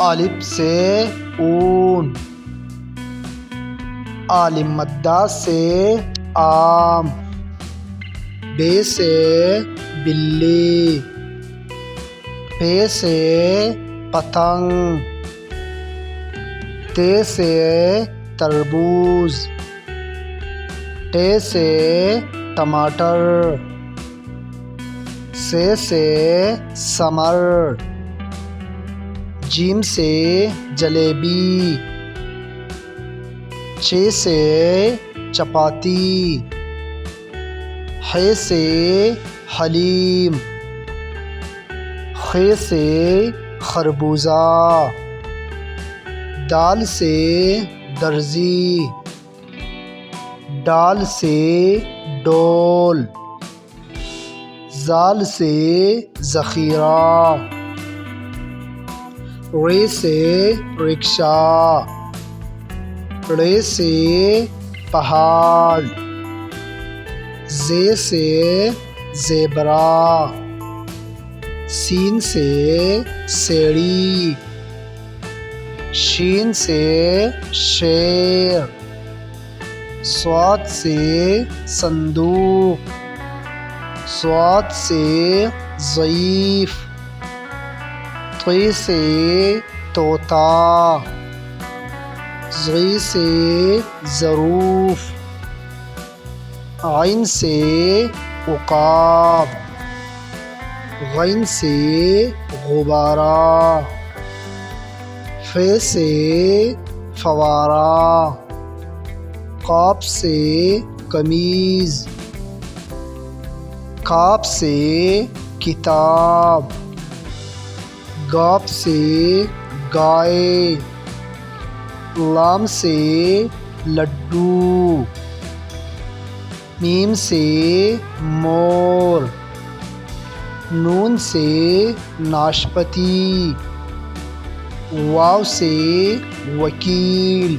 الف سے اون، عالم مدہ سے آم، بے سے بلی، پے سے پتنگ، تے سے تربوز، ٹے سے ٹماٹر، سے سمر، جیم سے جلیبی، چے سے چپاتی، ہے سے حلیم، خے سے خربوزہ، دال سے درزی، ڈال سے ڈول، زال سے ذخیرہ، رے سے رکشا، ڑے سے پہاڑ، زے سے زیبرا، سین سے سیڑھی، شین سے شیر، صاد سے صندوق، صاد سے ضعیف، طے سے طوطا، ظی سے ظروف، عین سے عقاب، غین سے غبارہ، فے سے فوارہ، قاف سے قمیض، کاف سے کتاب، گاف سے گائے، لام سے لڈو، میم سے مور، نون سے ناشپتی، واو سے وکیل،